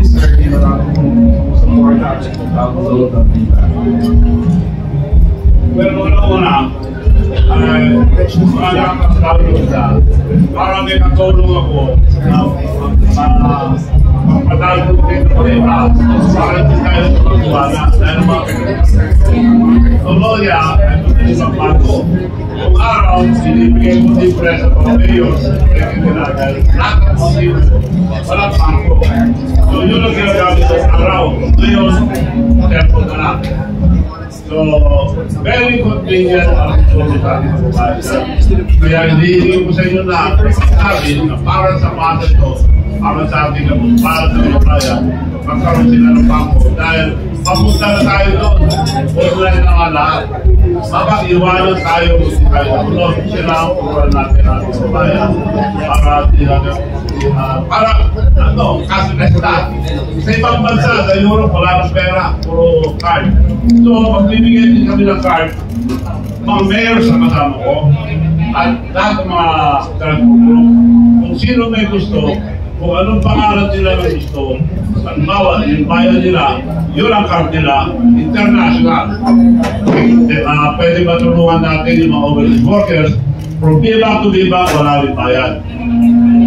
This early maraming support natin kung download ng feedback. Pero una-una, parang may katulong ako na magpadalo ko dito ko rin para hindi tayo magkuwala dahil mga Toloya ay isang bago. Kung araw, sinibigay mo din presa sa mga mayors, dahil lahat ng motivo, walang bangko. So yun ang ginagamit sa araw. Ngayon, tempo na lang. So, very convenient ang tulong sa ating kababayan. Kaya hindi ko sa inyo na sabi na para sa mata ito, para sa ating para sa kababayan, magkaroon sila ng bangko. Dahil papunta na tayo doon, online na nga lahat. Mapag-iwanan tayo, hindi tayo nakulog. Sila ang puruan natin ang kababayan. Para, cashless lahat. Sa ibang bansa, sa Europe, wala ng pera, puro card. So, magbibigay din kami ng card, mga mayor sa kasama ko, at lahat ng mga transport. Kung sino may gusto, kung anong pangalan nila may gusto, halimbawa, yung bayan nila, yun ang card nila, international. Pwede matulungan natin yung mga overseas workers, from Biba to Biba, wala rin bayan.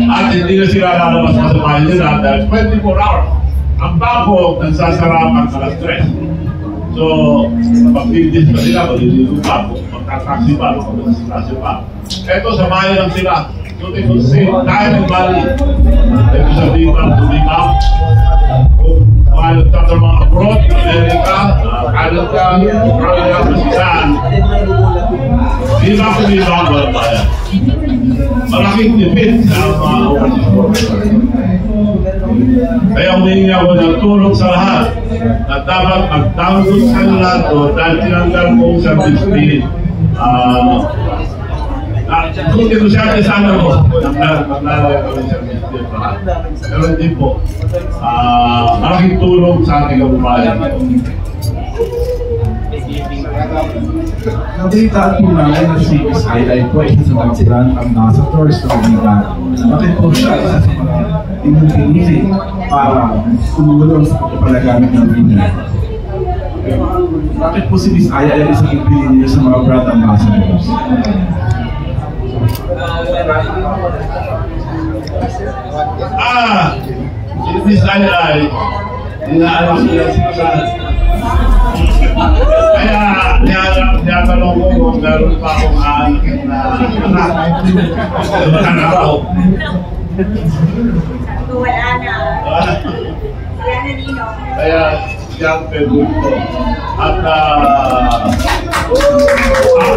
At hindi na sila lalabas sa bayan nila dahil 24 hours. Ang bako, nagsasarapan sa stress. So, pag-fitness pa sila, maliligo pa, magkataksi pa, magkataksi pa. Ito, sa bayan lang sila. So, they will say, time and money. Ito sa Biba to Biba. Kung nagtatrabaho abroad, America, Canada, Australia, Pakistan, Biba to Biba, wala bayan. Malaking tipid sa mga overseas workers. Kaya humingi ako ng tulong sa lahat na dapat mag-download sa lahat dahil tinanggal ko sa display. Kung negosyante sana ko, maglalagay ko sa display pa. Pero hindi po. Malaking tulong sa ating kababayan. Nabalitaan po namin na si Miss Aylay po ay isa sa mga brand ambassadors ng Manila. Bakit po siya isa sa mga pinipili para tumulong sa pagpapalagamit ng Manila? Bakit po si Miss Aylay ay isa pinipili niyo sa mga brand ambassadors? Si Miss Aylay, inaalam sila sa kaya niyatanong ko kung meron pa akong aanakit na anak. Araw. Wala na. Wala na nino. Kaya siya pwede ko. At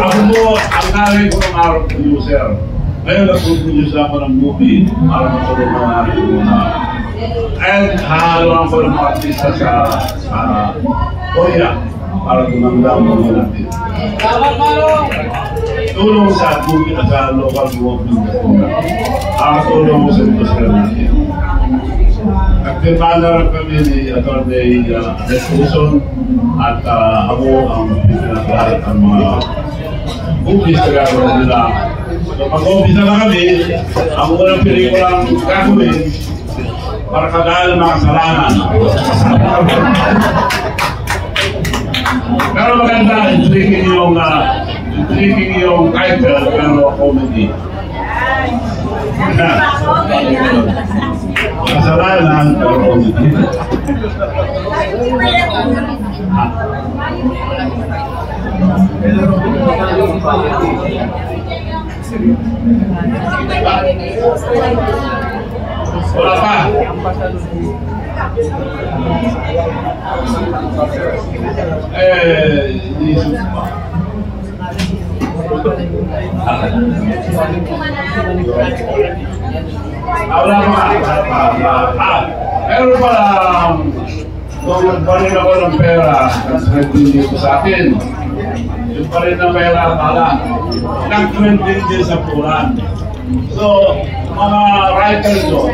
ako mo, ang narin ko ng araw producer. Ngayon nag-produce ako ng movie para matulong ng narin ko na. And hahaluan ko ng mga artista sa Korea. Para tumanggang mga natin. Tulong sa local government. Tulong mo sa industrial natin. Nagpipanaran kami ni Atty. Lesuson at ako ang pinaglahat ng mga movies na gagawin nila. So pag-umpisa na kami, ang unang pelikulang gagawin para kagaya ng mga kasalanan. Pero maganda, intriguing yung title, pero comedy. Kasalanan, pero comedy. Wala pa. Jesus pa. Wala pa. Pero pala, kung nagparin ako ng pera, nag-trending dito sa akin. Yung pa rin ng pera pala. Nag-trending din sa puran. So, mga writers doon,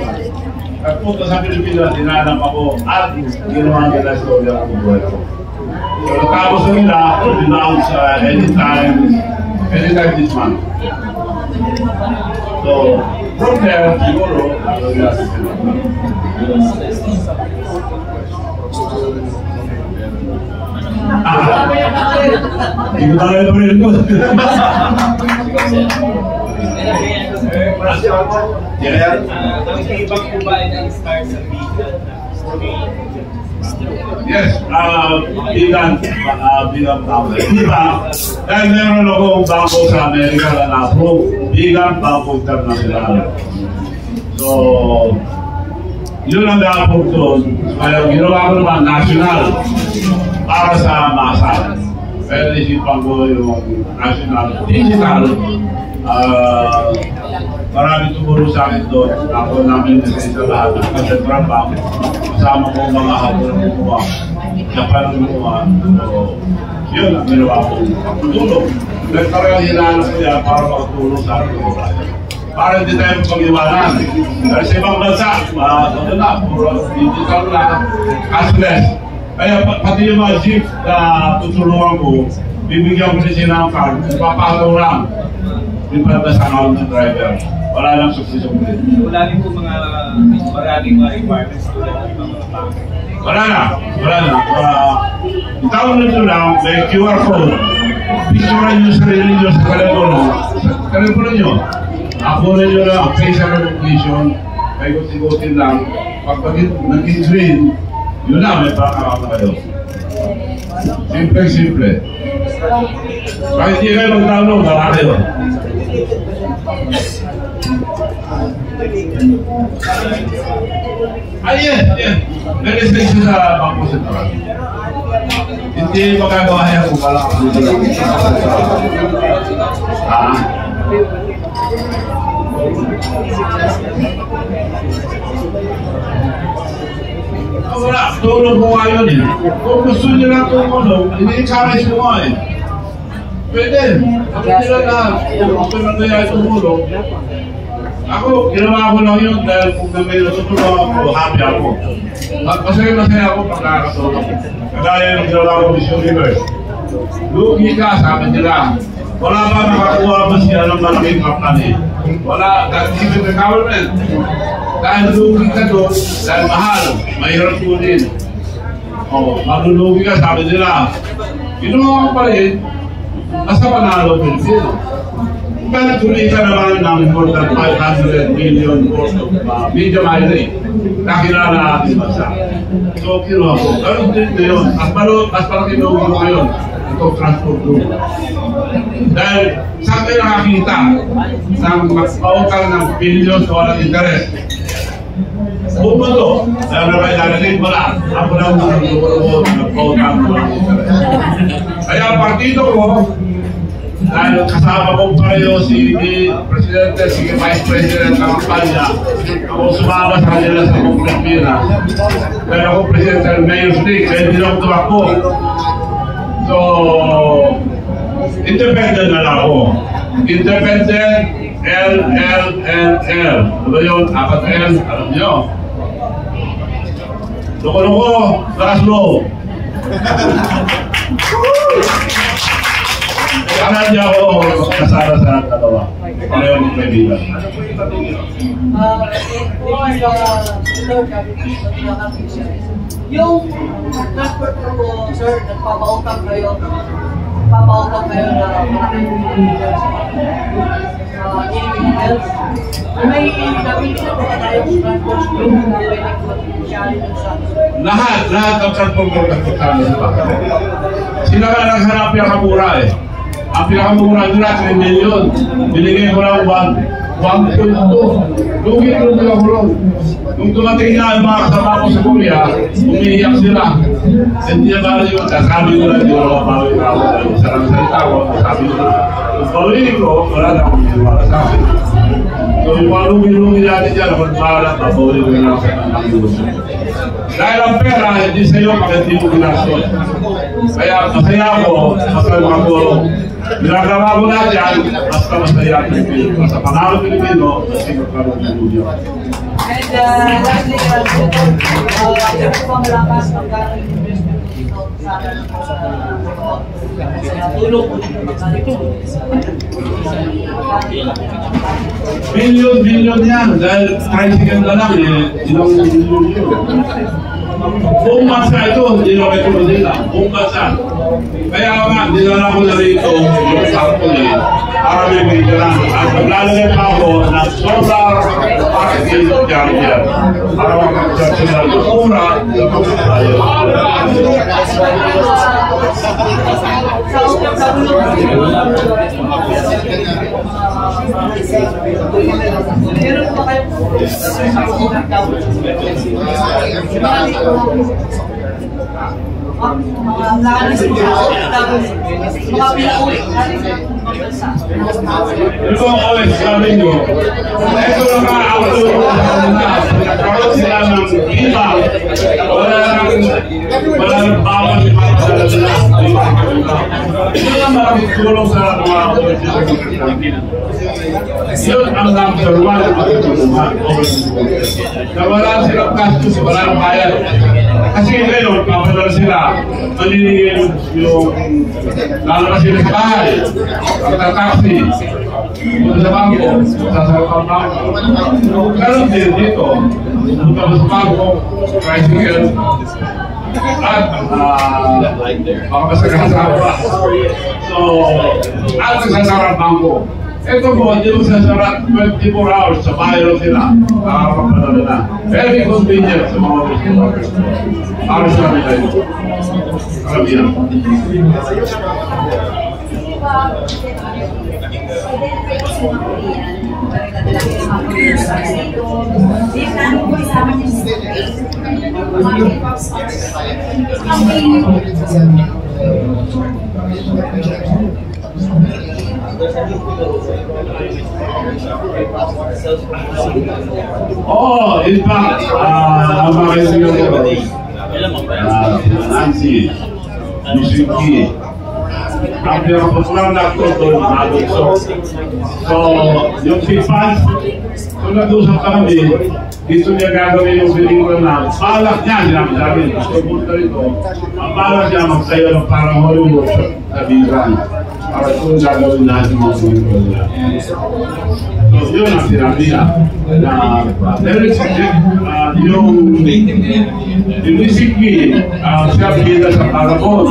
nagpunta sa Pilipinas, dinanap ako at ginawa nila istorya ng buhay ko. So, natapos nila, denounce anytime this month. So, from there, siguro, hindi ko tayo pa rin ko. Ang ibang po ba ay nag-start sa vegan? Yes, vegan tao. Diba? Dahil meron akong bangko sa Amerika na na-approve, vegan bangko international. So, yun ang na-approve doon. Kaya ginawa ko naman national para sa masa. Pero isipan ko yung national, digital. Marami tumuro sa akin doon. Ako namin sa lahat ng Central Bank. Kasama ko mga hapon na kumuha. Japan na kumuha. So, yun ang ginawa ko. Pagtulong. Nagkaroon hinahanap ko yan para makatulong sa akin. Para hindi tayo pag-iwanan. Dahil sa ibang bansa, ano na, puro digital na, cashless. Kaya pati yung mga jeep na tutulungan ko, bibigyan ko sila ng card, ipapagaw lang. Lipat na sa account ng driver. Wala lang suksisumuli. Wala rin po maraming mga requirements tulad ng ibang mga bank. Wala na. Itawag nito lang, may QR code. Picturean nyo sarili nyo sa telepono. Sa telepono nyo. Ako na nyo lang, facial recognition. Paikot-ikotin lang. Pag naging green, yun na, may baka na kayo. Simple. Kahit hindi kayo mag-download, wala kayo. Yes. Nag-restriction sa Bangko Sentral. Hindi magagawa yan kung wala kang dito lang. Wala, tulong ko nga yun eh. Kung gusto nyo lang tumulong, ini-encourage ko nga eh. Pwede. Kapag nila lahat, kung gusto nyo kaya tumulong, ako, ginawa ko lang yun dahil kung may natutulong ako, happy ako. Masaya ako pag nakakatulong. Kagaya yung ginawa ko Mission River. Lugi ka, sabi nila. Wala ba nakakuha ba siya ng malaking company? Wala, that's even the government. Dahil lugi ka doon, dahil mahal, mahirap kunin. Malulugi ka, sabi nila. Ginawa ko pa rin, basta panalo Pilipino. Pero tuloy ka naman ng more than 500 million worth of media mining na kilala natin bansa. So, kinuha ko. Pero din yun, mas parang kinuha ko yun. Itong transport group. Dahil saan kayo nakakita ng magpautang ng billions o walang interest? Bumoto. Dahil na may narinig mo lang. Ako lang nagpautang ng walang interest. Kaya ang partido ko, dahil kasama ko pareho si Presidente, si Vice President ng kampanya, ako sumama sa kanila sa Pilipinas. Pero ako Presidente ng Mayor's League, kaya hindi lang tumakbo. So, independent na lang ako. Independent, L. Ano yun? 4 L, alam nyo. Loko-loko, lakas-loob. Kaya niya ako kasara sa dalawa. Pareho ng kaibigan. Yung transport ko, sir, nagpapautang kayo na malaking illegal. May nabigyan po ka tayong transport group na pwedeng mag-share sa lahat ng transport group nagputalo sa baka. Sila nga naghanap yung kamura eh. Ang pinakamura nila, 3 million. Binigay ko lang 1.2. Lugi ako ron. Nung dumating na ang mga kasama ko sa Korea, umiiyak sila. Hindi na ba yun? Sabi ko lang, hindi ko mabawi na ako. Sarang salita ko, sabi ko lang. Kung pawin ko, wala na akong ginawa sa akin. So yung mga lugi-lugi natin dyan, ako nagbahala, mabawi ko na sa kanang lugi. Dahil ang pera, hindi sa'yo, pag hindi mo ginastos. Kaya masaya ako, masaya ako. Ginagawa ko na dyan, basta masaya ang Pilipino. Basta panalo Pilipino, kasi magkaroon ng lugi. And lastly, yung pang lakas ng garang investment dito tulong. Million yan. Dahil tricycle na lang eh. Ilang million yun. Buong bansa ito, hindi na may tulong nila. Buong bansa. Kaya nga, dinala ko na rito yung sakto eh. Para may maintenance. At maglalagay pa ako ng solar parking charger. Para makakasya sila ng mura sa pagkakayo. Meron pa kayo Ito ang always sabi nyo, ito lang ka-auto na nagkaroon sila ng iba, wala nang bawal si mga sila. Ito lang maraming tulong sa mga yun ang number one na matutulungan. Na wala silang gastos, wala nang bayad. Kasi ngayon, papadala sila, maniningin yung lalabas sila sa bahay, magta-taxi, punta sa bangko, sasarap ang bangko. Karoon din dito, punta mo sa bangko, tricycle, at makapasagasa. So, at nagsasarap ang bangko. Ito po, hindi mo sasarat 24 hours sa bahay lang sila. Nakakapadala na. Very convenient sa mga business. Para sa nila ito. Karamihan. Oh, in fact, ang mga kaibigan ko, Nancy, Misuki, ang pinakapopular na actor doon, Adolfo. So, yung fans, kung nag-usap kami, dito niya gagawin yung pelikula na balak niya, sinabi sa amin, gusto punta rito, ang balak niya magsayo ng parang Hollywood sa Bigan. Para ito gagawin natin mga pelikula niya. So, yun ang sinabi niya. Yung Misuki, siya bida sa Parabon.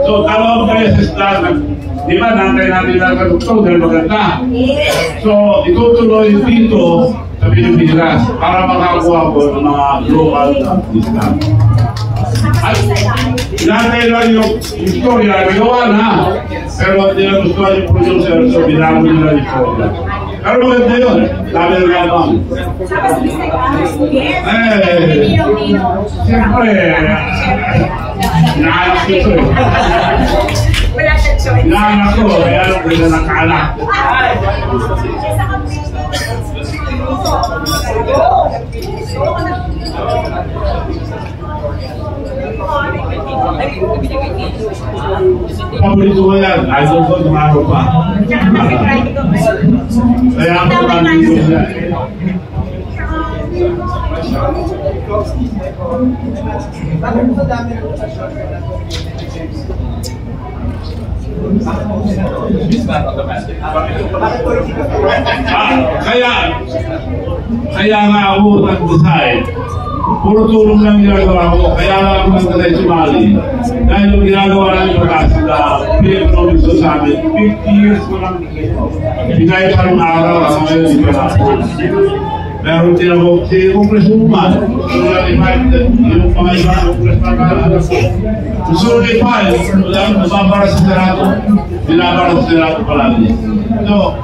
So, dalawang beses na, di ba, nantay natin na kadukto dahil maganda. So, itutuloy dito sa Pilipinas para makakuha ko ng mga global discount. At nantay lang yung istorya, nagawa na. Pero hindi na gusto yung producer, so binago nila yung istorya. Pero maganda yun, dami na gabang. Siyempre, naanak ko ito eh. Naanak ko, kaya ako na nakaanak. Paborito ko yan, idol ko, tumaro pa. Kaya ako nandito yan. Kaya nga ako nag-decide, puro tulong lang ginagawa ko, kaya nga ako nag-decide sumali. Dahil yung ginagawa namin pagkasi na pre-economic society, 50 years ko lang bigay pa ng araw ako ngayon di pa ako. Pero tinawag si Congresswoman, yung mga ibang Congressman na gusto rin i-file, nababara sa Senado, binabara sa Senado palagi. So,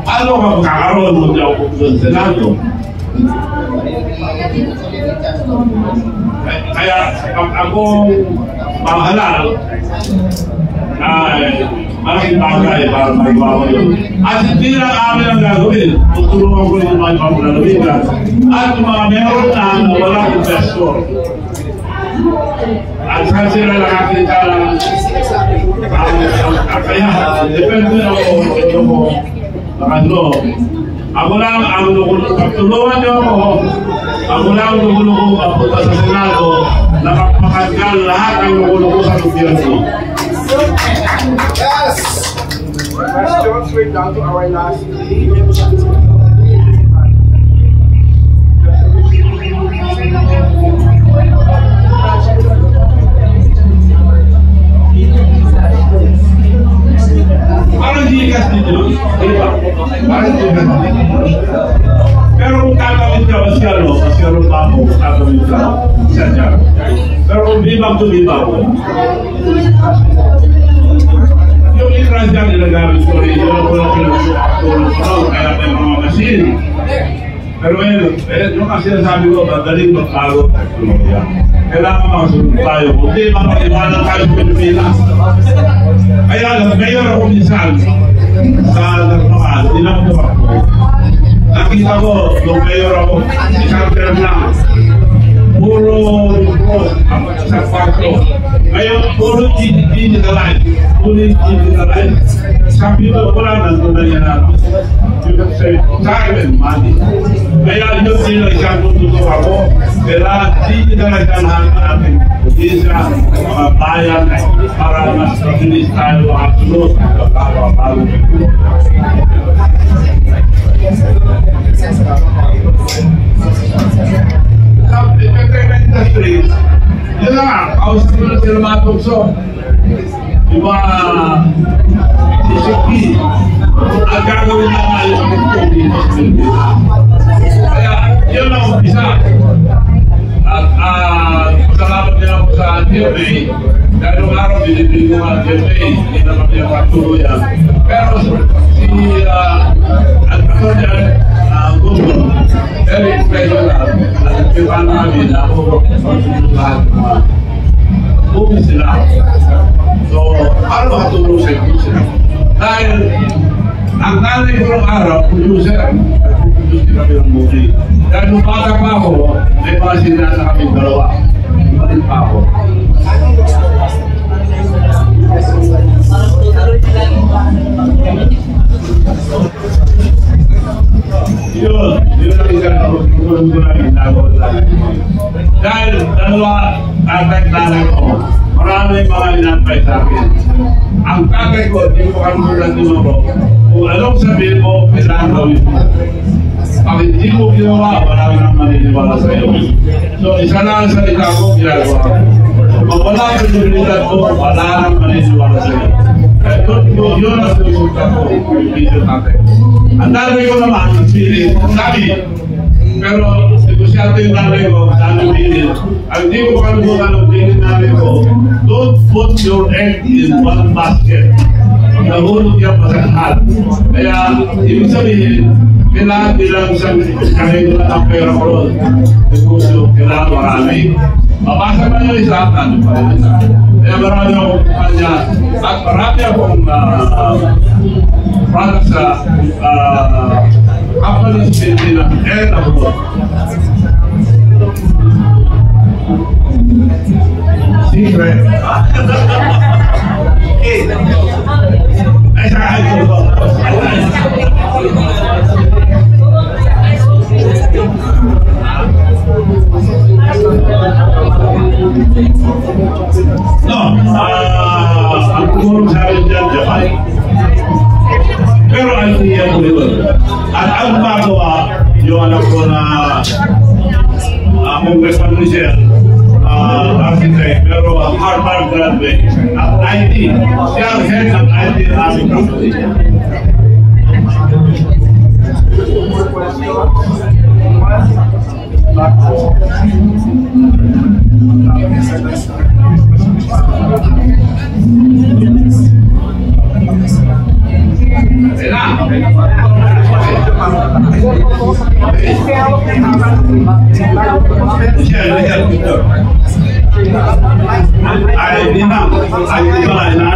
paano ka magkakaroon mo niya ako sa Senado? Kaya akong mahalal ay malaking bagay para magawa yun. At hindi lang amin ang gagawin. Tutulungan ko yung mga ibang lalawigan. At yung mga meron na walang investor. At saan sila nakakita lang ang kakayahan. Depende na ako ito ko nakadlo. Ako lang ang pagtulungan niyo ako. Ako lang ang mapunta sa Senado nakapakatgal lahat ang lumulo sa gobyerno. Yes! Questions, we're down to our last day. Parang gigas dito. Parang gigas dito. Pero kung tatawid ka, masyaro pa ako, tatawid ka, siya dyan. Pero kung libang to libang, yung ikras dyan, nilagamit ko rin, yun ang walang pinagsukulong, kaya tayo mga machine. Pero yung kasi sinasabi ko, madaling magbago ang teknolohiya. Kailangan makasunod tayo, hindi mapag-iwanan tayo sa Pilipinas. Kaya ngayon ako minsan, sa nagpakaan, hindi na ako tumakbo. Nakita ko, nung mayor ako, isang term lang, puro sa kwarto. Ngayon, puro digitalize. Sabi ko, wala nandun na yan natin. You can say, time and money. Kaya yun din ang isang tututok ako. Kaya digitalize ang lahat natin. Isa, mga bayan, para mas mabilis tayo makasunod. Bago. Sa entertainment industry, yun na nga, kausap na sila mga tukso. Diba, si Shiki, ang gagawin na nga yung tukso dito sa Pilipinas. Kaya, yun ang umpisa. At salamat din ako sa GMA. Dahil nung araw, binibili ko nga GMA, hindi naman niya patuloyan. Pero si Google, very special at nagpipan namin na ako lahat mga movie sila. So, para makatulong sa sila. Dahil ang nanay ko ng araw, producer, nag-produce din kami ng movie. Dahil nung bata pa ako, may mga sinasa kami dalawa. Malit pa ako. Yun ang isang tulong ko na ginagawa lang. Dahil dalawa tatay-tatay ko, maraming mga inampay sa akin. Ang tatay ko, hindi ko kanulang tinuro. Kung anong sabihin mo, kailangan gawin mo. Pag hindi mo ginawa, marami nang maniniwala sa iyo. So, isa na ang salita ko, ginagawa ko. Kung wala ang kredibilidad mo, wala nang maniniwala sa iyo. Yun ang resulta ko, yung video natin. Ang dami ko naman, feeling, sabi, pero negosyante yung nanay ko, dami feeling. Ang hindi ko makalimutan ng feeling nanay ko, don't put your egg in one basket. Pag nahulog yan pa sa lahat. Kaya, ibig sabihin, kailangan bilang isang kahit na ang pera ko ron. Negosyo, kailangan marami. Mabasa pa yung isa, ano pa rin isa. Kaya marami akong kanya. At marami akong product sa company sa Pilipinas and abroad. Secret. Ay, saka ito ba? No, ang tumulong sa akin dyan, Japan. Pero ang niya ko ito. At ang magawa, yung anak ko na Congressman Michelle, architect, pero Harvard graduate at IT. Siya ang head ng IT ng aming company. Ay, di na. Ay, di ba?